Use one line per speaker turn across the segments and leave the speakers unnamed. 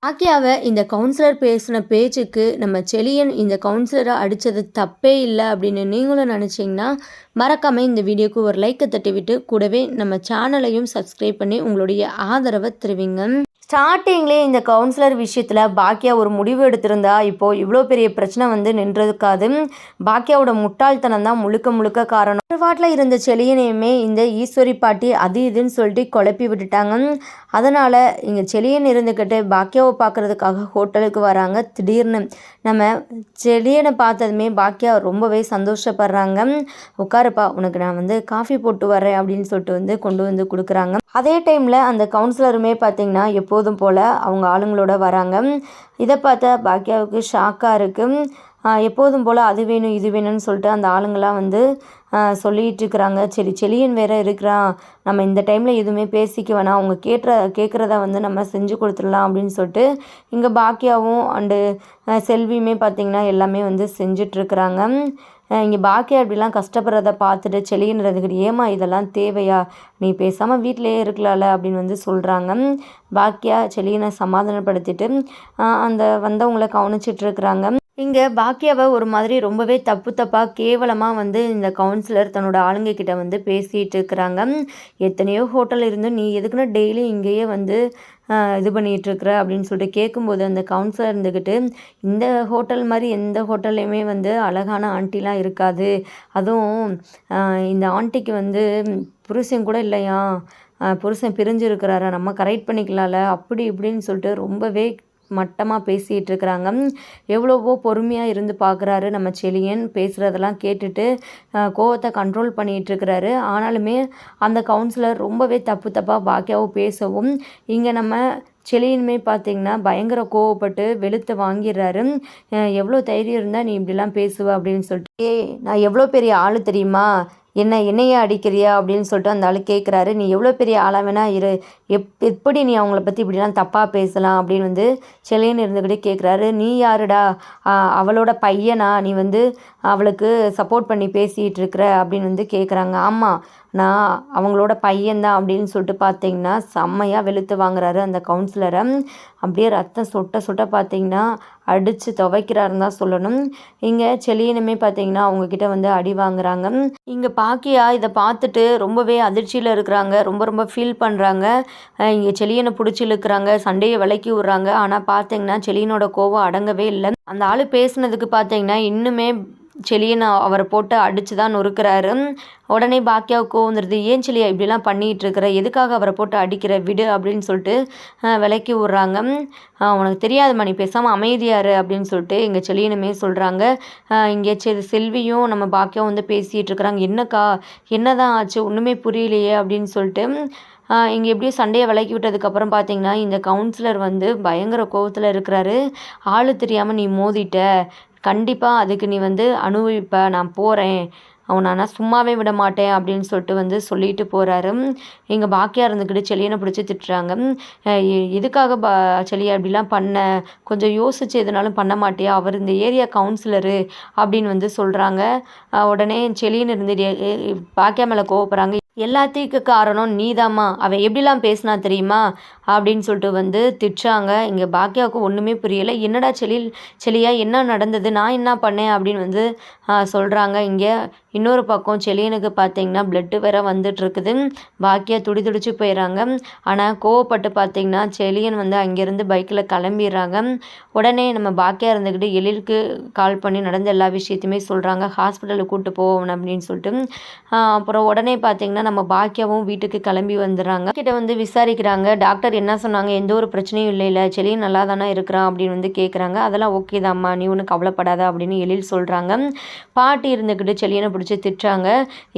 ஆக்கியாவ இந்த கவுன்சிலர் பேசின பேச்சுக்கு நம்ம செலியன் இந்த கவுன்சிலரை அடித்தது தப்பே இல்லை அப்படின்னு நீங்களும் நினச்சிங்கன்னா மறக்காமல் இந்த வீடியோக்கு ஒரு லைக்கை தட்டி விட்டு கூடவே நம்ம சேனலையும் சப்ஸ்கிரைப் பண்ணி உங்களுடைய ஆதரவை தெரிவிங்க. ஸ்டார்டிங்லேயே இந்த கவுன்சிலர் விஷயத்தில் பாக்கியா ஒரு முடிவு எடுத்திருந்தா இப்போது இவ்வளோ பெரிய பிரச்சனை வந்து நின்றதுக்காது. பாக்கியாவோட முட்டாள்தனம் தான் முழுக்க முழுக்க காரணம். ஒரு வாட்டில் இருந்த செலியனையுமே இந்த ஈஸ்வரி பாட்டி அது இதுன்னு சொல்லிட்டு குழப்பி விட்டுட்டாங்க. அதனால் இங்கே செலியன் இருந்துக்கிட்டு பாக்கியாவை பார்க்குறதுக்காக ஹோட்டலுக்கு வராங்க. திடீர்னு நம்ம செலியனை பார்த்ததுமே பாக்கியா ரொம்பவே சந்தோஷப்படுறாங்க. உட்காருப்பா, உனக்கு நான் வந்து காஃபி போட்டு வரேன் அப்படின்னு சொல்லிட்டு வந்து கொண்டு வந்து கொடுக்குறாங்க. அதே டைமில் அந்த கவுன்சிலருமே பார்த்திங்கன்னா எப்போதும் போல் அவங்க ஆளுங்களோட வராங்க. இதை பார்த்தா பாக்கியாவுக்கு ஷாக்காக இருக்குது. எப்போதும் போல் அது வேணும் இது வேணும்னு சொல்லிட்டு அந்த ஆளுங்களாம் வந்து சொல்லிகிட்டு இருக்கிறாங்க. சரி, செலியன் வேறு இருக்கிறான், நம்ம இந்த டைமில் எதுவுமே பேசிக்க வேணாம், அவங்க கேட்குறத வந்து நம்ம செஞ்சு கொடுத்துடலாம் அப்படின்னு சொல்லிட்டு இங்கே பாக்கியாவும் அண்டு செல்வியுமே பார்த்திங்கன்னா எல்லாமே வந்து செஞ்சிட்ருக்குறாங்க. இங்கே பாக்கியா இப்படிலாம் கஷ்டப்படுறத பார்த்துட்டு செலியன் இருந்துக்கிட்டு, ஏமா இதெல்லாம் தேவையா, நீ பேசாமல் வீட்டிலையே இருக்கலாம்ல அப்படின்னு வந்து சொல்கிறாங்க. பாக்கியா செலியனை சமாதானப்படுத்திட்டு அந்த வந்தவங்களை கவனிச்சிட்ருக்குறாங்க. இங்கே பாக்கியாவை ஒரு மாதிரி ரொம்பவே தப்பாக கேவலமாக வந்து இந்த கவுன்சிலர் தன்னோட ஆளுங்க கிட்ட வந்து பேசிகிட்டு இருக்கிறாங்க. எத்தனையோ ஹோட்டல் இருந்தும் நீ எதுக்குன்னு டெய்லி இங்கேயே வந்து இது பண்ணிகிட்ருக்குற அப்படின்னு சொல்லிட்டு கேட்கும்போது அந்த கவுன்சிலர் இருந்துக்கிட்டு, இந்த ஹோட்டல் மாதிரி எந்த ஹோட்டல்லையுமே வந்து அழகான ஆண்டிலாம் இருக்காது, அதுவும் இந்த ஆண்டிக்கு வந்து புருஷன் கூட இல்லையா, புருஷன் பிரிஞ்சிருக்கிறாரா, நம்ம கரெக்ட் பண்ணிக்கலாம்ல அப்படி இப்படின்னு சொல்லிட்டு ரொம்பவே மட்டமாக பேசிகிட்டு இருக்கிறாங்க. எவ்வளவோ பொறுமையாக இருந்து பார்க்குறாரு நம்ம செலியன். பேசுகிறதெல்லாம் கேட்டுட்டு கோவத்தை கண்ட்ரோல் பண்ணிகிட்ருக்கிறாரு. ஆனாலுமே அந்த கவுன்சிலர் ரொம்பவே தப்பாக பாக்கியாவும் பேசவும் இங்கே நம்ம செலியனுமே பார்த்திங்கன்னா பயங்கர கோவப்பட்டு வெளுத்து வாங்கிடுறாரு. எவ்வளோ தைரியம் இருந்தால் நீ இப்படிலாம் பேசுவ அப்படின்னு சொல்லிட்டு, நான் எவ்வளோ பெரிய ஆள் தெரியுமா, என்னையே அடிக்கிறியா அப்படின்னு சொல்லிட்டு அந்த ஆள் கேட்குறாரு. நீ எவ்வளோ பெரிய ஆளாக வேணா இரு, எப்படி நீ அவங்கள பற்றி இப்படிலாம் தப்பாக பேசலாம் அப்படின்னு வந்து செலியன் இருந்துக்கிட்டே கேட்குறாரு. நீ யாருடா, அவளோட பையனா, நீ வந்து அவளுக்கு சப்போர்ட் பண்ணி பேசிகிட்டு இருக்கிற அப்படின்னு வந்து கேட்குறாங்க. ஆமாம், நான் அவங்களோட பையன்தான் அப்படின்னு சொல்லிட்டு பார்த்தீங்கன்னா செம்மையாக வெளுத்து வாங்குறாரு அந்த கவுன்சிலரை. அப்படியே ரத்தம் சொட்ட பார்த்தீங்கன்னா அடித்து துவைக்கிறாருன்னு தான் சொல்லணும். இங்கே செலியனுமே பார்த்தீங்கன்னா அவங்கக்கிட்ட வந்து அடி வாங்குறாங்க. இங்கே பாக்கியா இதை பார்த்துட்டு ரொம்பவே அதிர்ச்சியில் இருக்கிறாங்க. ரொம்ப ஃபீல் பண்ணுறாங்க. இங்கே செலியனை பிடிச்சி இழுக்கிறாங்க, சண்டையை விலக்கி விட்றாங்க. ஆனால் பார்த்தீங்கன்னா செலியனோட கோவம் அடங்கவே இல்லை. அந்த ஆள் பேசுனதுக்கு பார்த்தீங்கன்னா இன்னுமே செலியன் அவரை போட்டு அடித்து தான் நொறுக்கிறாரு. உடனே பாக்கியாவுக்கு கோவம் வந்துடுது. ஏன் செலியா இப்படிலாம் பண்ணிகிட்டு இருக்கிற, எதுக்காக அவரை போட்டு அடிக்கிற, விடு அப்படின்னு சொல்லிட்டு விலக்கி விட்றாங்க. உனக்கு தெரியாதுமா, நீ பேசாமல் அமைதியாரு அப்படின்னு சொல்லிட்டு எங்கள் செலியனுமே சொல்கிறாங்க. இங்கே செல்வியும் நம்ம பாக்கியாவும் வந்து பேசிகிட்டு இருக்கிறாங்க. என்னக்கா, என்னதான் ஆச்சு, ஒன்றுமே புரியலையே அப்படின்னு சொல்லிட்டு இங்கே எப்படியும் சண்டையை விலக்கி விட்டதுக்கப்புறம் பார்த்தீங்கன்னா இந்த கவுன்சிலர் வந்து பயங்கர கோவத்தில் இருக்கிறாரு. ஆள் தெரியாமல் நீ மோதிட்ட, கண்டிப்பாக அதுக்கு நீ வந்து அனுபவிப்ப, நான் போகிறேன், அவனை ஆனால் சும்மாவே விட மாட்டேன் அப்படின்னு சொல்லிட்டு வந்து சொல்லிட்டு போகிறாரு. எங்கள் பாக்கியா இருந்துக்கிட்டு செலியனை பிடிச்சி திட்டுறாங்க. எதுக்காக செலியா இப்படிலாம் பண்ண, கொஞ்சம் யோசிச்சு எதுனாலும் பண்ண மாட்டியா, அவர் இந்த ஏரியா கவுன்சிலரு அப்படின்னு வந்து சொல்கிறாங்க. உடனே செலியன் இருந்து பாக்கியா மேலே கோவப்படுறாங்க. எல்லாத்துக்கு காரணம் நீதாம்மா, அவன் எப்படிலாம் பேசினா தெரியுமா அப்படின்னு சொல்லிட்டு வந்து திட்டுறாங்க. இங்கே பாக்கியாவுக்கு ஒன்றுமே புரியலை. என்னடா செலியா என்ன நடந்தது, நான் என்ன பண்ணேன் அப்படின்னு வந்து சொல்கிறாங்க. இங்கே இன்னொரு பக்கம் செலியனுக்கு பார்த்தீங்கன்னா பிளட்டு வேற வந்துட்டுருக்குது. பாக்கியா துடிச்சு போயிடறாங்க. ஆனால் கோவப்பட்டு பார்த்தீங்கன்னா செலியன் வந்து அங்கேருந்து பைக்கில் கிளம்பிடுறாங்க. உடனே நம்ம பாக்கியா இருந்துக்கிட்டு எழிலுக்கு கால் பண்ணி நடந்த எல்லா விஷயத்தையுமே சொல்கிறாங்க. ஹாஸ்பிட்டலுக்கு கூப்பிட்டு போகணும் அப்படின்னு சொல்லிட்டு. அப்புறம் உடனே பார்த்தீங்கன்னா நம்ம பாக்கியாவும் வீட்டுக்கு கிளம்பி வந்துடுறாங்க. கிட்ட வந்து விசாரிக்கிறாங்க. டாக்டர் என்ன சொன்னாங்க, எந்த ஒரு பிரச்சனையும் இல்லை, செலியன் நல்லா தானே இருக்கிறான் அப்படின்னு வந்து கேட்குறாங்க. அதெல்லாம் ஓகே தான்மா, நீ ஒன்றும் கவலைப்படாத அப்படின்னு எழில் சொல்கிறாங்க. பாட்டி இருந்துக்கிட்டு செலியனை பிடிச்சி திட்டுறாங்க.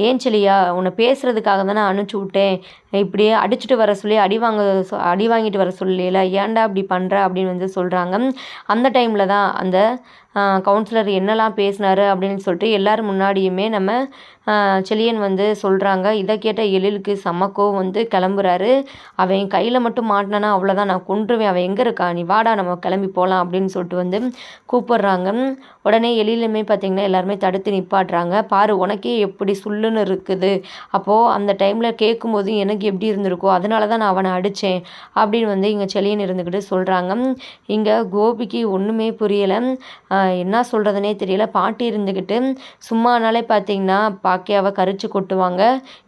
ஏன் செலியா, உன்னை பேசுகிறதுக்காக தானே அனுப்பிச்சி விட்டேன், இப்படியே அடிச்சுட்டு வர சொல்லி அடி வாங்கிட்டு வர சொல்லல, ஏன்டா இப்படி பண்ணுற அப்படின்னு வந்து சொல்கிறாங்க. அந்த டைமில் தான் அந்த கவுன்சிலர் என்னெல்லாம் பேசினாரு அப்படின்னு சொல்லிட்டு எல்லோரும் முன்னாடியுமே நம்ம செலியன் வந்து சொல்கிறாங்க. இதை கேட்ட எழிலுக்கு செம்மக்கோ வந்து கிளம்புறாரு. அவன் கையில் மட்டும் மாட்டினானா அவ்வளோதான், நான் கொன்றுவேன், அவன் எங்கே இருக்கா, நீ வாடா நம்ம கிளம்பி போகலாம் அப்படின்னு சொல்லிட்டு வந்து கூப்பிட்றாங்க. உடனே எழிலுமே பார்த்திங்கன்னா எல்லாருமே தடுத்து நிப்பாட்டுறாங்க. பாரு, உனக்கே எப்படி சுள்ளுன்னு இருக்குது, அப்போது அந்த டைமில் கேட்கும்போது எனக்கு செலியனுக்கு எப்படி இருந்திருக்கோ அதனால தான் நான் அவனை அடித்தேன் அப்படின்னு வந்து இங்கே செலியன் இருந்துக்கிட்டு சொல்கிறாங்க. இங்கே கோபிக்கு ஒன்றுமே புரியலை, என்ன சொல்கிறதுனே தெரியல. பாட்டி இருந்துக்கிட்டு சும்மானாலே பார்த்தீங்கன்னா பாக்கியாவை கரிச்சு கொட்டுவாங்க.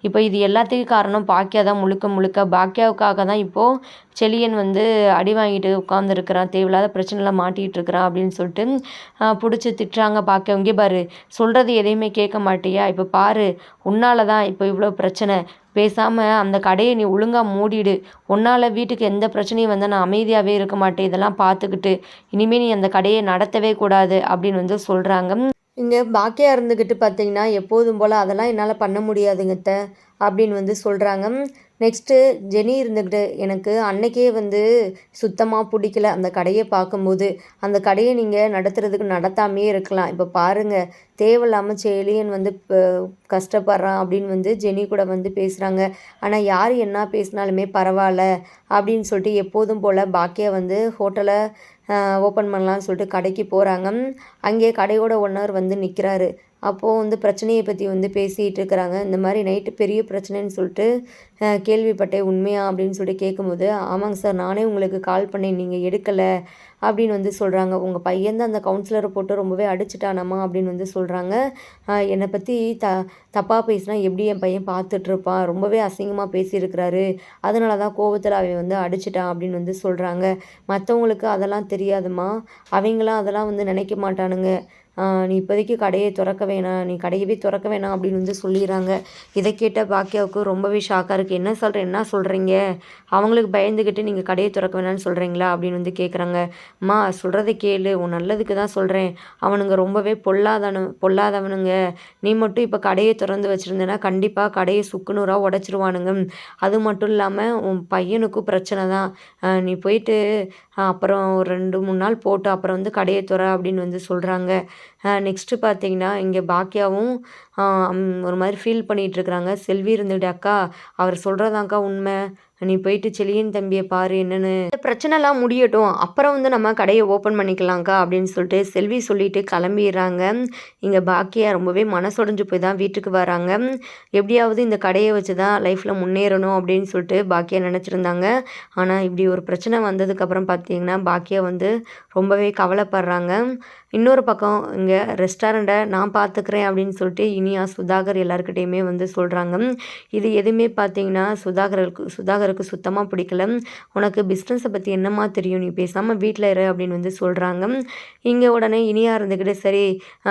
இப்போ இது எல்லாத்துக்கும் காரணம் பாக்கியா தான், முழுக்க முழுக்க பாக்கியாவுக்காக தான் இப்போது செலியன் வந்து அடி வாங்கிட்டு உட்காந்துருக்கிறான், தேவையில்லாத பிரச்சனைலாம் மாட்டிகிட்டு இருக்கிறான் அப்படின்னு சொல்லிட்டு பிடிச்சி திட்டுறாங்க. பாக்கியா, இங்கே பாரு, சொல்கிறது எதையுமே கேட்க மாட்டியா, இப்போ பாரு உன்னால தான் இப்போ இவ்வளோ பிரச்சனை, பேசாமல் அந்த கடையை நீ ஒழுங்காக மூடிடு, உன்னால் வீட்டுக்கு எந்த பிரச்சனையும் வந்தால் நான் அமைதியாகவே இருக்க மாட்டேன், இதெல்லாம் பார்த்துக்கிட்டு இனிமேல் நீ அந்த கடையை நடத்தவே கூடாது அப்படின்னு வந்து சொல்கிறாங்க. இங்கே பாக்கியா இருந்துக்கிட்டு பார்த்தீங்கன்னா எப்போதும் போல் அதெல்லாம் என்னால் பண்ண முடியாதுங்க அத்தை அப்படின்னு வந்து சொல்கிறாங்க. நெக்ஸ்ட்டு ஜெனி இருந்துக்கிட்டு எனக்கு அன்னைக்கே வந்து சுத்தமாக பிடிக்கல அந்த கடையை பார்க்கும்போது, அந்த கடையை நீங்கள் நடத்துறதுக்கு நடத்தாமையே இருக்கலாம், இப்போ பாருங்கள் தேவையில்லாமல் செலியன் வந்து இப்போ கஷ்டப்படுறான் அப்படின்னு வந்து ஜெனி கூட வந்து பேசுகிறாங்க. ஆனால் யார் என்ன பேசினாலுமே பரவாயில்ல அப்படின்னு சொல்லிட்டு எப்போதும் போல் பாக்கியா வந்து ஹோட்டலை ஓப்பன் பண்ணலான்னு சொல்லிட்டு கடைக்கு போகிறாங்க. அங்கே கடையோட ஓனர் வந்து நிற்கிறாரு. அப்போது வந்து பிரச்சனையை பற்றி வந்து பேசிகிட்டு இருக்கிறாங்க. இந்த மாதிரி நைட்டு பெரிய பிரச்சனைன்னு சொல்லிட்டு கேள்விப்பட்டேன், உண்மையா அப்படின்னு சொல்லிட்டு கேட்கும்போது, ஆமாங்க சார், நானே உங்களுக்கு கால் பண்ணேன், நீங்கள் எடுக்கலை அப்படின்னு வந்து சொல்கிறாங்க. உங்கள் பையன் தான் அந்த கவுன்சிலரை போட்டு ரொம்பவே அடிச்சிட்டானாமா அப்படின்னு வந்து சொல்கிறாங்க. என்னை பற்றி தப்பாக பேசினா எப்படி என் பையன் பார்த்துட்ருப்பான், ரொம்பவே அசிங்கமாக பேசியிருக்கிறாரு, அதனால தான் கோவத்தில் அவன் வந்து அடிச்சிட்டான் அப்படின்னு வந்து சொல்கிறாங்க. மற்றவங்களுக்கு அதெல்லாம் தெரியாதுமா, அவங்களாம் அதெல்லாம் வந்து நினைக்க மாட்டானுங்க, நீ இப்போதைக்கு கடையை திறக்க வேணாம், நீ கடையவே திறக்க வேணாம் அப்படின்னு வந்து சொல்லிடுறாங்க. இதை கேட்ட பாக்கியாவுக்கு ரொம்பவே ஷாக்காக இருக்குது. என்ன சொல்கிறீங்க, அவங்களுக்கு பயந்துக்கிட்டு நீங்கள் கடையை திறக்க வேணாம்னு சொல்கிறீங்களா அப்படின்னு வந்து கேட்குறாங்க. அம்மா சொல்கிறத கேளு, உன் நல்லதுக்கு தான் சொல்கிறேன், அவனுங்க ரொம்பவே பொல்லாதவனுங்க, நீ மட்டும் இப்போ கடையை திறந்து வச்சுருந்தேன்னா கண்டிப்பாக கடையை சுக்குநூறாக உடச்சிருவானுங்க, அது மட்டும் இல்லாமல் உன் பையனுக்கும் பிரச்சனை தான், நீ போயிட்டு அப்புறம் ஒரு 2-3 நாள் போட்டு அப்புறம் வந்து கடையை திற அப்படின்னு வந்து சொல்கிறாங்க. நெக்ஸ்ட்டு பார்த்தீங்கன்னா இங்கே பாக்கியாவும் ஒரு மாதிரி ஃபீல் பண்ணிகிட்ருக்குறாங்க. செல்வி இருந்துட்டு, அக்கா அவர் சொல்கிறதாங்க்கா உண்மை, நீ போயிட்டு செலியன் தம்பியை பாரு, என்னன்னு இந்த பிரச்சனைலாம் முடியட்டும், அப்புறம் வந்து நம்ம கடையை ஓப்பன் பண்ணிக்கலாங்க்கா அப்படின்னு சொல்லிட்டு செல்வி சொல்லிட்டு கிளம்பிடுறாங்க. இங்கே பாக்கியா ரொம்பவே மனசொடைஞ்சு போய் தான் வீட்டுக்கு வராங்க. எப்படியாவது இந்த கடையை வச்சு தான் லைஃப்பில் முன்னேறணும் அப்படின்னு சொல்லிட்டு பாக்கியா நினச்சிருந்தாங்க. ஆனால் இப்படி ஒரு பிரச்சனை வந்ததுக்கப்புறம் பார்த்தீங்கன்னா பாக்கியா வந்து ரொம்பவே கவலைப்படுறாங்க. இன்னொரு பக்கம் இங்கே ரெஸ்டாரண்ட்டை நான் பார்த்துக்கிறேன் அப்படின்னு சொல்லிட்டு இனியா சுதாகர் எல்லாருக்கிட்டேயுமே வந்து சொல்கிறாங்க. இது எதுவுமே பார்த்தீங்கன்னா சுதாகருக்கு சுத்தமாக பிடிக்கல. உனக்கு பிஸ்னஸை பற்றி என்னம்மா தெரியும், நீ பேசாமல் வீட்டில் இரு அப்படின்னு வந்து சொல்கிறாங்க. இங்கே உடனே இனியா இருந்துக்கிட்டு, சரி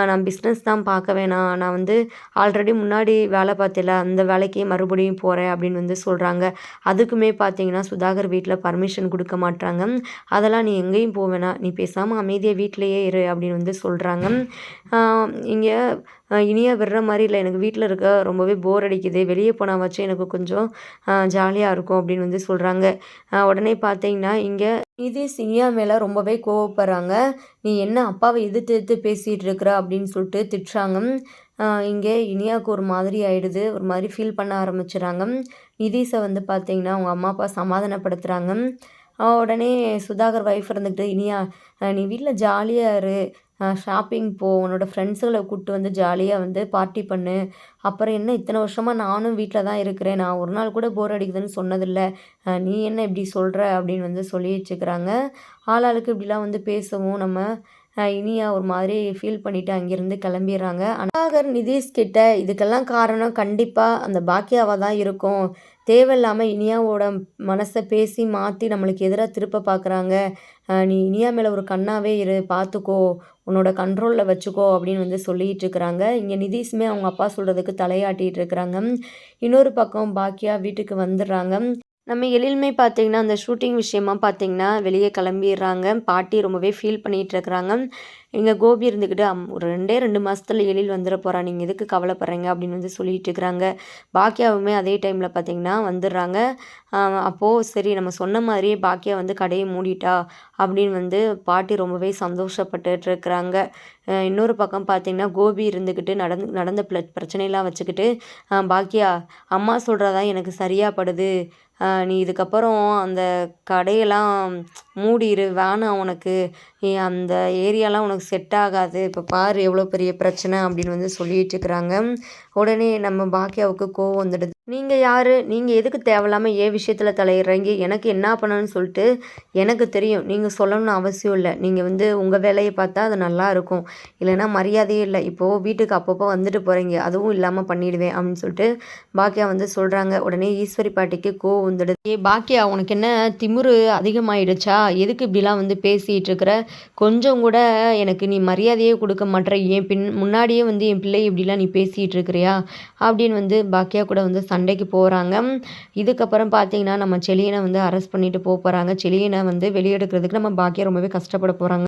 நான் பிஸ்னஸ் தான் பார்க்க வேணாம், நான் வந்து ஆல்ரெடி முன்னாடி வேலை பார்த்தேல அந்த வேலைக்கே மறுபடியும் போகிறேன் அப்படின்னு வந்து சொல்கிறாங்க. அதுக்குமே பார்த்தீங்கன்னா சுதாகர் வீட்டில் பர்மிஷன் கொடுக்க மாட்டாங்க. அதெல்லாம் நீ எங்கேயும் போவேணா, நீ பேசாமல் அமைதியாக வீட்டிலையே இரு அப்படின்னு வந்து சொல்கிறாங்க. இங்கே இனியா விடுற மாதிரி இல்லை, எனக்கு வீட்டில் இருக்க ரொம்பவே போர் அடிக்குது, வெளியே போனால் வச்சு எனக்கு கொஞ்சம் ஜாலியாக இருக்கும் அப்படின்னு வந்து சொல்கிறாங்க. உடனே பார்த்தீங்கன்னா இங்கே நிதிஷ் இனியா மேலே ரொம்பவே கோவப்படுறாங்க. நீ என்ன அப்பாவை எதிர்த்து பேசிகிட்டு இருக்கிற அப்படின்னு சொல்லிட்டு திட்டுறாங்க. இங்கே இனியாவுக்கு ஒரு மாதிரி ஆகிடுது, ஒரு மாதிரி ஃபீல் பண்ண ஆரம்பிச்சிடுறாங்க. நிதிஷை வந்து பார்த்திங்கன்னா அவங்க அம்மா அப்பா சமாதானப்படுத்துகிறாங்க. உடனே சுதாகர் ஒய்ஃப் இருந்துக்கிட்டு, இனியா நீ வீட்டில் ஜாலியாக இரு, ஷாப்பிங் போ, உன்னோட ஃப்ரெண்ட்ஸுகளை கூப்பிட்டு வந்து ஜாலியாக வந்து பார்ட்டி பண்ணு, அப்புறம் என்ன இத்தனை வருஷமாக நானும் வீட்டில் தான் இருக்கிறேன், நான் ஒரு நாள் கூட போர் அடிக்குதுன்னு சொன்னதில்லை, நீ என்ன இப்படி சொல்கிற அப்படின்னு வந்து சொல்லி வச்சுக்கிறாங்க. ஆளாளுக்கு இப்படிலாம் வந்து பேசவும் நம்ம இனியா ஒரு மாதிரி ஃபீல் பண்ணிவிட்டு அங்கேருந்து கிளம்பிடுறாங்க. சுதாகர் நிதிஷ் கிட்ட இதுக்கெல்லாம் காரணம் கண்டிப்பாக அந்த பாக்கியாவாக தான் இருக்கும், தேவையில்லாமல் இனியாவோட மனசை பேசி மாற்றி நம்மளுக்கு எதிராக திருப்ப பார்க்குறாங்க, நீ இனியா மேலே ஒரு கண்ணாவே இரு, பார்த்துக்கோ, உன்னோட கண்ட்ரோலில் வச்சுக்கோ அப்படின்னு வந்து சொல்லிகிட்டு இருக்கிறாங்க. இங்கே நிதிஷுமே அவங்க அப்பா சொல்கிறதுக்கு தலையாட்டிகிட்டு இருக்கிறாங்க. இன்னொரு பக்கம் பாக்கியா வீட்டுக்கு வந்துடுறாங்க. நம்ம எழில்மை பார்த்திங்கன்னா அந்த ஷூட்டிங் விஷயமா பார்த்திங்கன்னா வெளியே கிளம்பிடுறாங்க. பாட்டி ரொம்பவே ஃபீல் பண்ணிகிட்டு இருக்கிறாங்க. இங்கே கோபி இருந்துக்கிட்டு ஒரு 2 மாதத்தில் எழில் வந்துட போகிறான், நீங்கள் எதுக்கு கவலைப்படுறீங்க அப்படின்னு வந்து சொல்லிகிட்டு இருக்கிறாங்க. பாக்கியாவுமே அதே டைமில் பார்த்திங்கன்னா வந்துடுறாங்க. அப்போது சரி நம்ம சொன்ன மாதிரியே பாக்கியா வந்து கடையை மூடிட்டா அப்படின்னு வந்து பாட்டி ரொம்பவே சந்தோஷப்பட்டுட்டு இருக்கிறாங்க. இன்னொரு பக்கம் பார்த்திங்கன்னா கோபி இருந்துக்கிட்டு நடந்த பிரச்சனையெல்லாம் வச்சுக்கிட்டு, பாக்கியா அம்மா சொல்கிறதா எனக்கு சரியாக படுது, நீ இதுக்கப்புறம் அந்த கடையெல்லாம் மூடிரு, வேணாம் உனக்கு, அந்த ஏரியாலாம் உனக்கு செட் ஆகாது, இப்போ பாரு எவ்வளோ பெரிய பிரச்சனை அப்படின்னு வந்து சொல்லிட்டு இருக்கிறாங்க. உடனே நம்ம பாக்கியாவுக்கு கோவம் வந்துடுது. நீங்கள் யார், நீங்கள் எதுக்கு தேவையில்லாமல் ஏன் விஷயத்தில் தலையிடுறீங்க, எனக்கு என்ன பண்ணணும்னு சொல்லிட்டு எனக்கு தெரியும், நீங்கள் சொல்லணும்னு அவசியம் இல்லை, நீங்கள் வந்து உங்கள் வேலையை பார்த்தா அது நல்லா இருக்கும், இல்லைன்னா மரியாதையே இல்லை, இப்போது வீட்டுக்கு அப்பப்போ வந்துட்டு போகிறீங்க, அதுவும் இல்லாமல் பண்ணிடுவேன் அப்படின்னு சொல்லிட்டு பாக்கியா வந்து சொல்கிறாங்க. உடனே ஈஸ்வரி பாட்டிக்கு கோவம் வந்துடுது. பாக்கியா, உனக்கு என்ன திமிரு அதிகமாயிடுச்சா, எதுக்கு இப்படிலாம் வந்து பேசிகிட்டு இருக்கிற, கொஞ்சம் கூட எனக்கு நீ மரியாதையே கொடுக்க மாட்டேற, என் முன்னாடியே வந்து என் பிள்ளை இப்படிலாம் நீ பேசிகிட்டு இருக்கிறியா அப்படின்னு வந்து பாக்கியா கூட வந்து சண்டைக்கு போகிறாங்க. இதுக்கப்புறம் பார்த்தீங்கன்னா நம்ம செலியனை வந்து அரெஸ்ட் பண்ணிட்டு போகிறாங்க. செலியனை வந்து வெளியெடுக்கிறதுக்கு நம்ம பாக்கியா ரொம்பவே கஷ்டப்பட போகிறாங்க.